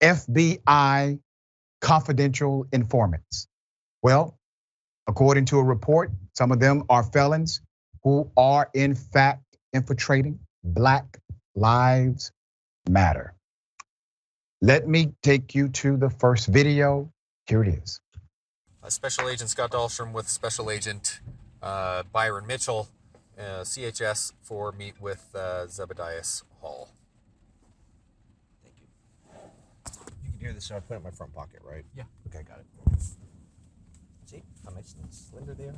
FBI confidential informants? Well, according to a report, some of them are felons who are in fact infiltrating Black Lives Matter. Let me take you to the first video. Here it is. Special Agent Scott Dahlstrom with Special Agent Byron Mitchell, CHS, for meet with Zebedias Hall. Thank you. You can hear this, so I put it in my front pocket, right? Yeah. Okay, got it. See how nice and slender they are?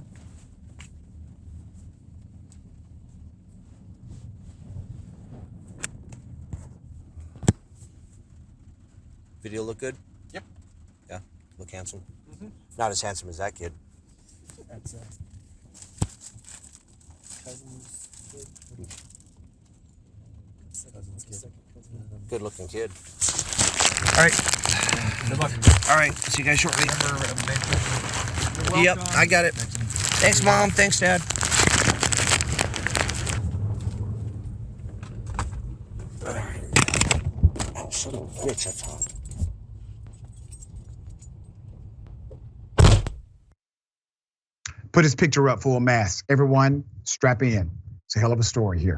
Video look good? Yep. Yeah, look handsome. Mm-hmm. Not as handsome as that kid. That's cousin's kid. Cousin's kid. Good looking kid. All right. Good luck. All right. See you guys shortly. Yep, I got it. Thanks, Mom. Thanks, Dad. Son of a bitch, that's hot. Put his picture up, full mask. Everyone, strap in. It's a hell of a story here.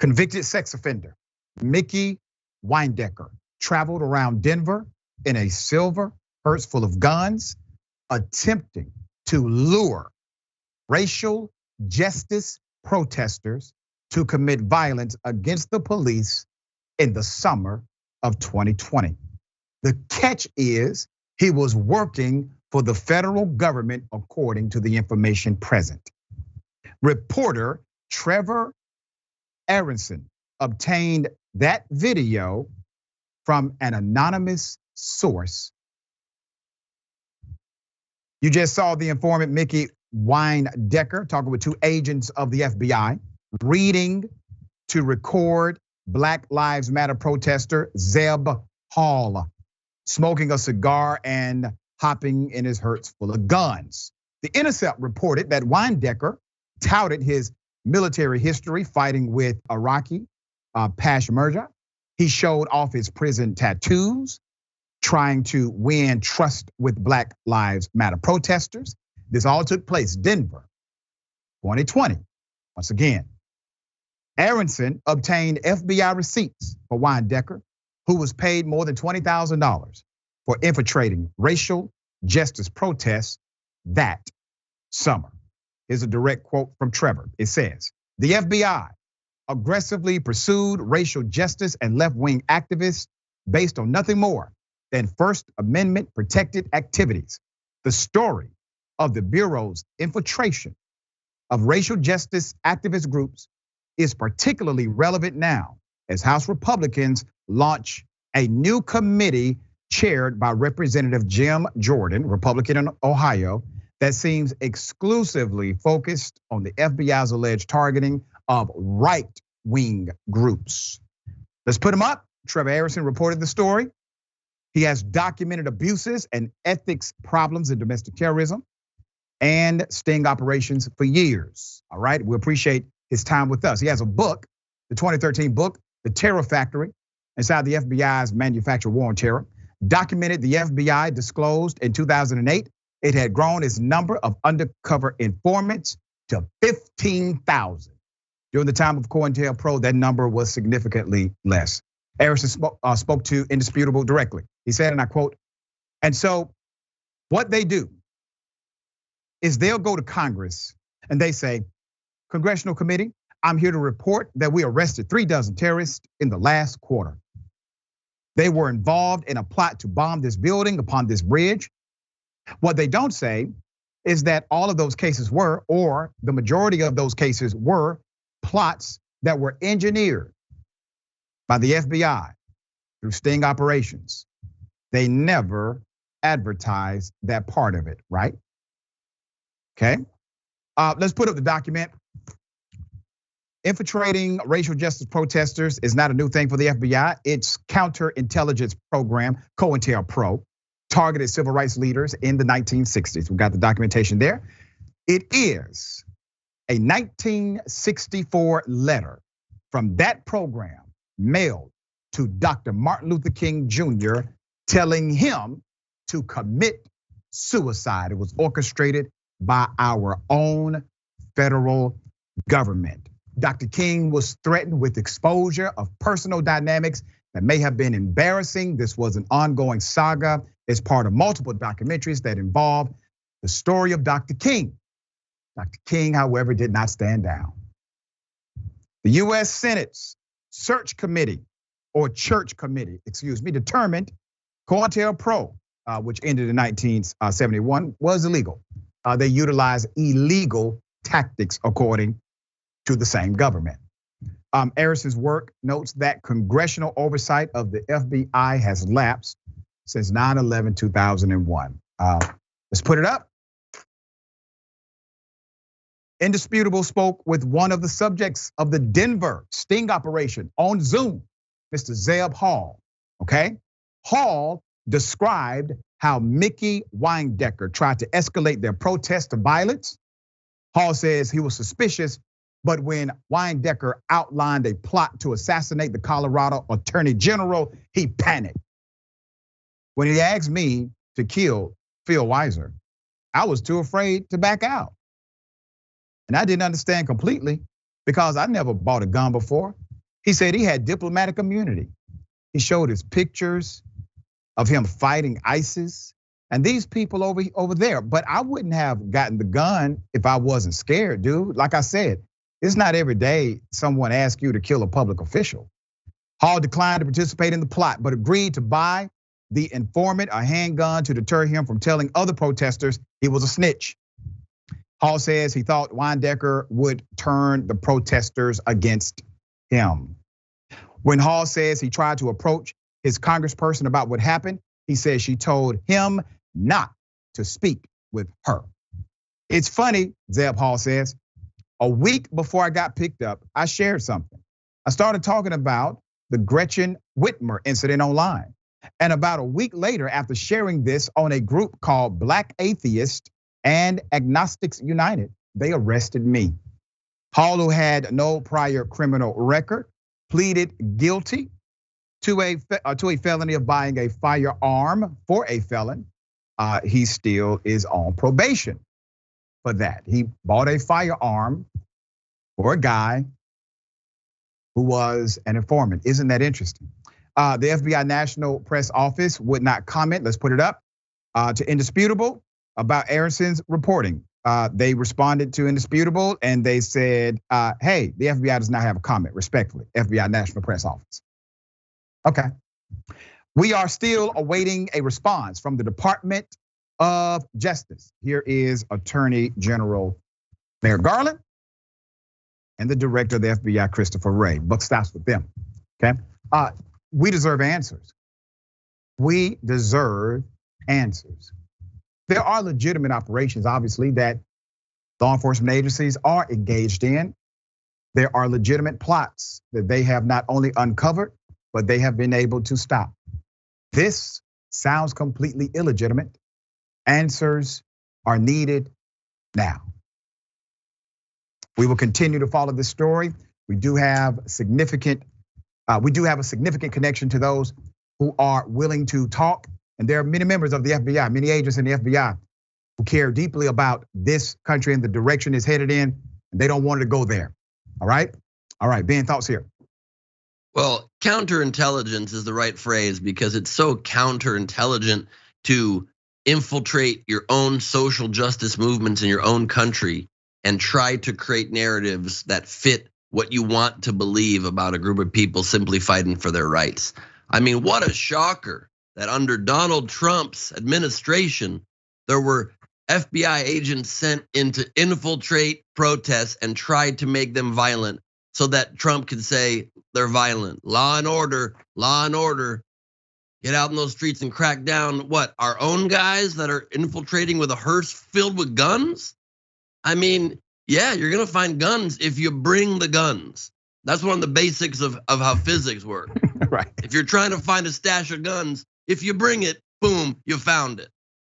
Convicted sex offender Mickey Windecker traveled around Denver in a silver hearse full of guns, attempting to lure racial justice protesters to commit violence against the police in the summer of 2020. The catch is he was working for the federal government, according to the information present. Reporter Trevor Aronson obtained that video from an anonymous source. You just saw the informant Mickey Windecker talking with two agents of the FBI, reading to record Black Lives Matter protester Zeb Hall smoking a cigar and hopping in his hearse full of guns. The Intercept reported that Windecker touted his military history fighting with Iraqi Peshmerga. He showed off his prison tattoos, trying to win trust with Black Lives Matter protesters. This all took place Denver, 2020. Once again, Aronson obtained FBI receipts for Windecker, who was paid more than $20,000 for infiltrating racial justice protests that summer. Here's a direct quote from Trevor. It says, the FBI aggressively pursued racial justice and left-wing activists based on nothing more than First Amendment protected activities. The story of the Bureau's infiltration of racial justice activist groups is particularly relevant now as House Republicans launch a new committee chaired by Representative Jim Jordan, Republican in Ohio, that seems exclusively focused on the FBI's alleged targeting of right-wing groups. Let's put him up. Trevor Aronson reported the story. He has documented abuses and ethics problems in domestic terrorism and sting operations for years. All right, we appreciate his time with us. He has a book, the 2013 book, The Terror Factory, inside the FBI's manufactured war on terror. Documented the FBI disclosed in 2008, it had grown its number of undercover informants to 15,000. During the time of COINTELPRO, that number was significantly less. Aronson spoke to Indisputable directly. He said, and I quote, and so what they do is they'll go to Congress and they say, Congressional Committee, I'm here to report that we arrested 36 terrorists in the last quarter. They were involved in a plot to bomb this building upon this bridge. What they don't say is that all of those cases were, or the majority of those cases were, plots that were engineered by the FBI through sting operations. They never advertised that part of it, right? Okay, let's put up the document. Infiltrating racial justice protesters is not a new thing for the FBI. Its counterintelligence program, COINTELPRO, targeted civil rights leaders in the 1960s. We got the documentation there. It is a 1964 letter from that program mailed to Dr. Martin Luther King Jr. telling him to commit suicide. It was orchestrated by our own federal government. Dr. King was threatened with exposure of personal dynamics that may have been embarrassing. This was an ongoing saga. It's part of multiple documentaries that involve the story of Dr. King. Dr. King, however, did not stand down. The US Senate's Search Committee, or Church Committee, determined COINTELPRO, which ended in 1971, was illegal. They utilized illegal tactics according to the same government. Arison's work notes that congressional oversight of the FBI has lapsed since 9/11/2001. Let's put it up. Indisputable spoke with one of the subjects of the Denver sting operation on Zoom, Mr. Zeb Hall, okay? Hall described how Mickey Windecker tried to escalate their protest to violence. Hall says he was suspicious, but when Windecker outlined a plot to assassinate the Colorado Attorney General, he panicked. When he asked me to kill Phil Weiser, I was too afraid to back out. And I didn't understand completely because I never bought a gun before. He said he had diplomatic immunity. He showed his pictures of him fighting ISIS and these people over there. But I wouldn't have gotten the gun if I wasn't scared, dude. Like I said, it's not every day someone asks you to kill a public official. Hall declined to participate in the plot, but agreed to buy the informant a handgun to deter him from telling other protesters he was a snitch. Hall says he thought Windecker would turn the protesters against him. When Hall says he tried to approach his congressperson about what happened, he says she told him not to speak with her. It's funny, Zeb Hall says, a week before I got picked up, I shared something. I started talking about the Gretchen Whitmer incident online. And about a week later, after sharing this on a group called Black Atheists and Agnostics United, they arrested me. Hall, who had no prior criminal record, pleaded guilty to a felony of buying a firearm for a felon. He still is on probation for that. He bought a firearm for a guy who was an informant. Isn't that interesting? The FBI National Press Office would not comment, let's put it up, to Indisputable about Arison's reporting. They responded to Indisputable and they said, hey, the FBI does not have a comment, respectfully, FBI National Press Office. Okay. We are still awaiting a response from the Department of Justice. Here is Attorney General Merrick Garland and the Director of the FBI, Christopher Wray. Buck stops with them, okay? We deserve answers. We deserve answers. There are legitimate operations, obviously, that law enforcement agencies are engaged in. There are legitimate plots that they have not only uncovered, but they have been able to stop. This sounds completely illegitimate. Answers are needed now. We will continue to follow this story. We do have a significant connection to those who are willing to talk. And there are many members of the FBI, many agents in the FBI who care deeply about this country and the direction it's headed in. And they don't want it to go there. All right, Ben, thoughts here? Well, counterintelligence is the right phrase because it's so counterintelligent to infiltrate your own social justice movements in your own country and try to create narratives that fit what you want to believe about a group of people simply fighting for their rights. I mean, what a shocker that under Donald Trump's administration, there were FBI agents sent in to infiltrate protests and tried to make them violent so that Trump could say they're violent. Law and order, get out in those streets and crack down what, our own guys that are infiltrating with a hearse filled with guns? I mean, yeah, you're gonna find guns if you bring the guns. That's one of the basics of how physics work. Right. If you're trying to find a stash of guns, if you bring it, boom, you found it.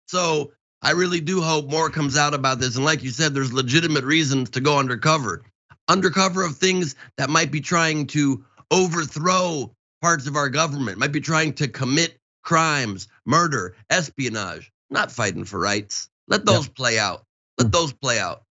So I really do hope more comes out about this. And like you said, there's legitimate reasons to go undercover of things that might be trying to overthrow parts of our government, might be trying to commit crimes, murder, espionage, not fighting for rights. Let those play out. Let those play out.